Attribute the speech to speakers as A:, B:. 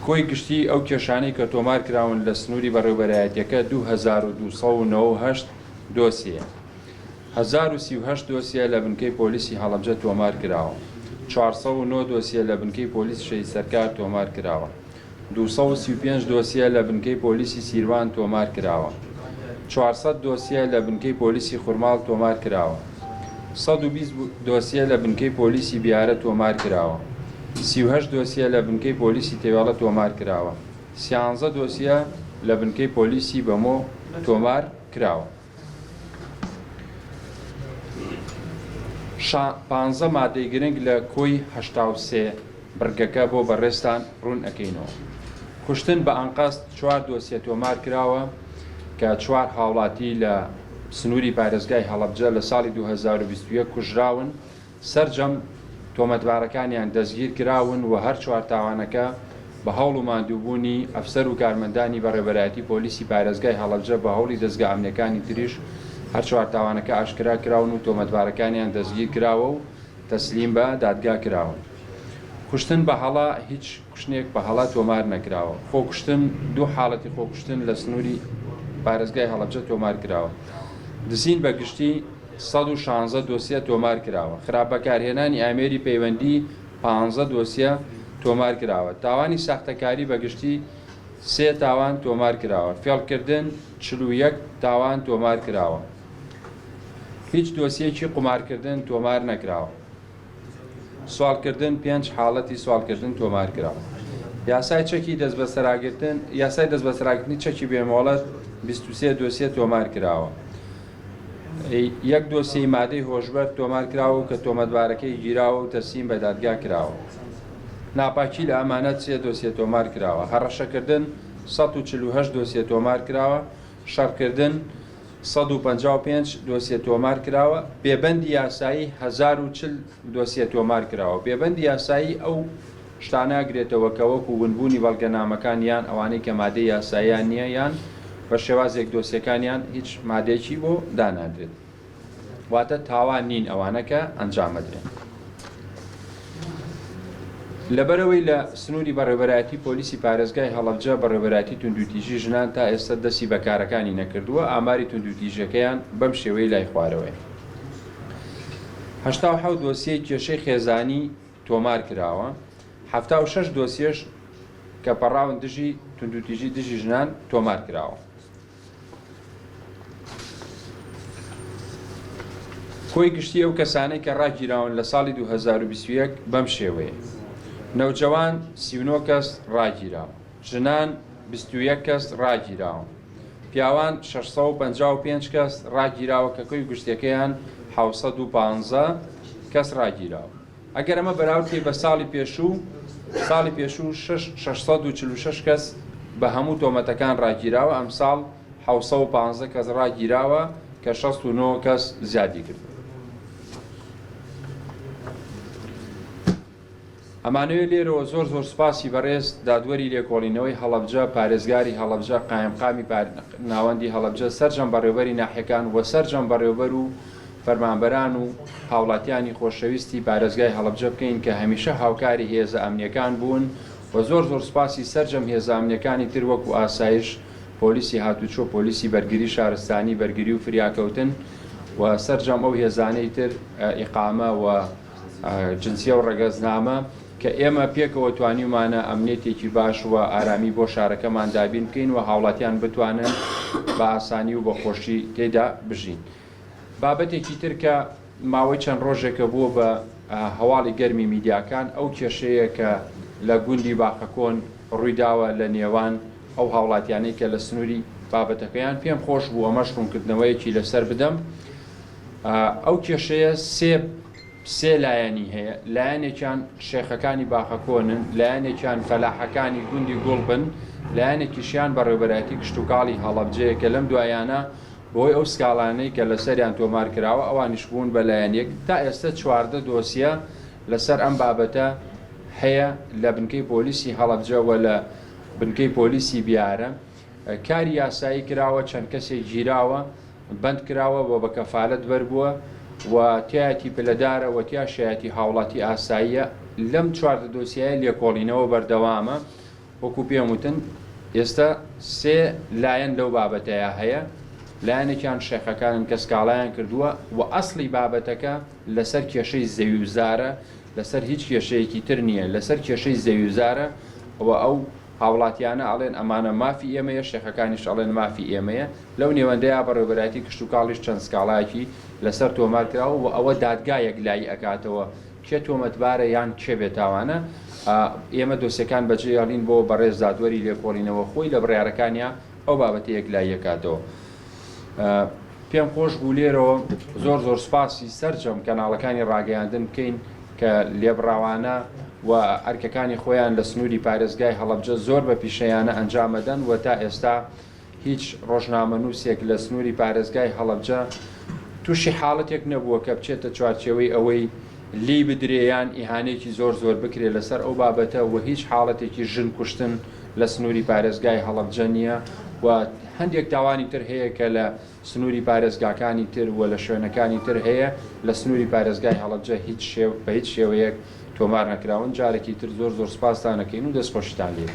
A: کۆی گشتی ئەو کێشانەی کە تۆمار کراون لە سنووری بەڕێوەبەرایەتیەکە 2298 دۆسیە، 1038 دۆسیە لە بنکەی پۆلیسی هەڵەبجە تۆمار کراوە، 409 دۆسیە لە بنکەی پۆلیس شەید سەرکار تۆمار کراوە، 235 دۆسیە لە بنکەی پۆلیسی سیروان تۆمار کراوە، 400 دۆسیە لە بنکەی پۆلیسی خورماڵ تۆمار کراوە، 120 دۆسیە لە بنکەی پۆلیسی بیارە تۆمار کراوە، 38 دۆسیە لە بنکەی پۆلیسی تێواڵە تۆمار کراوە، 13 دۆسیە لە بنکەی پۆلیسی بەمۆ تۆمار کراوە. 15 مادەی گرنگ لە کۆی 83 بڕگەکە بۆ بەڕێستان ڕوون ئەەکەینەوە. کوشتن بە ئەنقەست 4 دۆسیە تۆمار کراوە کە 4 هاوڵاتی لە سنووری پارێزگای هەڵەبجە لە ساڵی 2021 کوژراون، سەرجەم تۆمەتبارەکانیان دەستگیر کراون و هەر 4 تاوانەکە بە هەوڵ و ماندووبوونی ئەفسەر و کارمەندانی بەڕێوەبەرایەتی پۆلیسی پارێزگای هەڵەبجە بە هەوڵی دەستگا ئەمنیەکانی تریش هەر 4 تاوانەکە ئاشکرا کراون و تۆمەتبارەکانیان دەستگیر کراوە و تەسلیم بە دادگا کراون. کوشتن بە هەڵا هیچ کوشتێک بە هەڵا تۆمار نەکراوە. خۆکوشتن 2 حاڵەتی خۆکوشتن لە سنووری پارێزگای هەڵەبجە تۆمار کراوە. دزین بە گشتی 116 دۆسیە تۆمار کراوە. خراپەکارهێنانی ئامێری پەیوەندی 15 دۆسیە تۆمار کراوە. تاوانی ساختەکاری بە گشتی 3 تاوان تۆمار کراوە. فێڵکردن 41 تاوان تۆمار کراوە. هیچ دۆسیەکی قومارکردن تۆمار نەکراوە. سوالکردن 5 حاڵەتی سوالکردن تۆمار کراوە. یاسای چەکی دەستبەسەراگرتن یاسای دەستبەسەراگرتنی چەکی بێمۆڵەت 23 دۆسیە تۆمار کراوە. 1 دۆسیەی مادەی هۆشبەر تۆمار کراوە کە تۆمەتبارەکەی گیراوە و تەسلیم بە دادگا کراوە. ناپاکی لە ئەمانەت 3 دۆسیە تۆمار کراوە. هەڕەشەکردن 148 دۆسیە تۆمار کراوە. شەڕکردن 155 دۆسیە تۆمار کراوە. بێبەندی یاسایی 1040 دۆسیە تۆمار کراوە. بێبەندی یاسایی ئەو شتاناگرێتەوە کە وەکو ونبوونی بەڵگەنامەکان یان ئەوانەی کە مادەی یاساییان نییە یان بە شێوازێک دۆسیەکانیان هیچ مادێکی بۆ دانادرێت. واتە تاوان نین ئەوانەکە ئەنجامەدرێن. لەبەرەوەی لە سنووری بەڕێوەبەرایەتی پۆلیسی پارێزگای هەڵەبجە بەڕێوەبەرایەتی توندوتیژی ژنان تا ئێستا دەستی بەکارەکانی نەکردووە، ئاماری توندوتیژەکەیان بەم شێوەی لای خوارەوەی. 87 دۆسیەی کێشەی خێزانی تۆمار کراوە. 76 دۆسیەش کە پەڕاون دژی توندوتیژی دژی ژنان تۆمار کراوە. کۆی گشتی ئەو کەسانەی کە ڕاگیراون لە ساڵی 2021 بەم شێوەیە: نەوجەوان 39 کەس ڕاگیراوە، ژنان 21 کەس ڕاگیراوە، پیاوان 655 کەس ڕاگیراوە کە کۆی گشتەکەیان 715 کەس ڕاگیراوە. ئەگەر ئەمە بەراورد بە ساڵی پێشوو 646 کەس بە هەموو تۆمەتەکان ڕاگیراوە، ئەم ساڵ 715 کەس ڕاگیراوە کە 69 کەس زیادی کرد. ئەمانەوێ لێرەوە زۆر سوپاسی بەڕێز دادوەری لێکۆڵینەوەی هەڵەبجە، پارێزگاری هەڵەبجە، قایمقامی ناوەندی هەڵەبجە، سەرجەم بەڕێوەبەری ناحیەکان و سەرجەم بەڕێوەبەر و فەرمانبەران و هاوڵاتیانی خۆشەویستی پارێزگای هەڵەبجە بکەین کە هەمیشە هاوکاری هێزە ئەمنیەکان بوون و زۆر سوپاسی سەرجەم هێزە ئەمنیەکانی تر وەکو ئاسایش، پۆلیسی هاتوچۆ، پۆلیسی بەرگری شارستانی، بەرگری و فریاکەوتن و سەرجەم ئەو هێزانەی تر ئیقامە و جنسیە و ڕەگەزنامە کە ئێمە پێکەوە توانیمانە ئەمنیەتێکی باش و ئارامی بۆ شارەکەمان دابین بکەین و هاوڵاتیان بتوانن بە ئاسانی و بە خۆشی تێدا بژین. بابەتێکی تر کە ماوەی چەند ڕۆژێکە بووە بە هەواڵی گەرمی میدیاکان، ئەو کێشەیە کە لە گوندی باخەکۆن ڕوویداوە لە نێوان ئەو هاوڵاتیانەی کە لە سنووری بابەتەکەیان پێم خۆش بوو ئەمەش ڕوونکردنەوەیەکی لەسەر بدەم. ئەو کێشەیە سێ لایەنی هەیە. لایەنێکیان شێخەکانی باخەکۆنن، لایەنێکیان فەلاحەکانی گوندی گوڵبن، لایەنێکیشیان بەڕێوەبەرایەتی کشتوکاڵی هەڵەبجەیە کە لەم دوایانە بۆی ئەو سکاڵانەی کە لەسەریان تۆمار کراوە ئەوانیش بوون بە لایەنێک. تا ئێستا 14 دۆسیە لەسەر ئەم بابەتە هەیە لە بنکەی پۆلیسی هەڵەبجە و لە بنکەی پۆلیسی بیارە. کاری یاسایی کراوە، چەند کەسێک گیراوە، بەند کراوە بۆ بە کەفالەت بەربووە و تایەتی پلەدارە و تیا شایەتی هاوڵاتی ئاساییە. لەم 14 دۆسیایە لێکۆڵینەوە بەردەوامە وەکو پێم وتن ئێستا سێ لایەن لەو بابەتەیە هەیە. لایەنێکیان شێخەکانن کە سکاڵایان کردووە و ئەسڵی بابەتەکە لەسەر کێشەی زەویوزارە، لەسەر هیچ کێشەیەکی تر نییە، لەسەر کێشەی زەویوزارە و ئەو هاوڵاتیانە ئەڵێن ئەمانە مافی ئێمەیە، شێخەکانیش ئەڵێن مافی ئێمەیە. لەو نێوەندەیە بەڕێوەبەرایەتی کشت و کاڵیش چەند سکاڵایەکی لەسەر تۆمار کراوە و ئەوە دادگایەک لای ئەکاتەوە کێ تۆمەتبارە یان کێ بێتاوانە. ئێمە دۆسیەکان بەجێهێڵین بۆ بەڕێز دادوەری لێکۆڵینەوە خۆی لە بڕیارەکانیان ئەو بابەتەیەک لای ئەکاتەوە. پێم خۆش بوو لێرەوە زۆر زۆر سپاسی سەرجەم کەناڵەکانی ڕاگەیاندن بکەین کە لێبڕاوانە و ئەرکەکانی خۆیان لە سنووری پارێزگای هەڵەبجە زۆر بە پیشەیانە ئەنجامەدەن و تا ئێستا هیچ ڕۆژنامەنووسێک لە سنووری پارێزگای هەڵەبجە تووشی حاڵەتێک نەبووە کە بچێتە چوارچێوەی ئەوەی لی بدرێیان ئیهانێکی زۆر زۆر بکرێت لەسەر ئەو بابەتە و هیچ حاڵەتێکی ژن کوشتن لە سنووری پارێزگای هەڵەبجە نییە و هەندێک تاوانی تر هەیە کە لە سنووری پارێزگاکانی تر و لە شوێنەکانی تر هەیە لە سنووری پارێزگای هەڵەبجە بە هیچ شێوەیەک تۆمار نەکراون. جارێکی تر زۆر زۆر سپاستانەکەین و دەستخۆشتان لێ.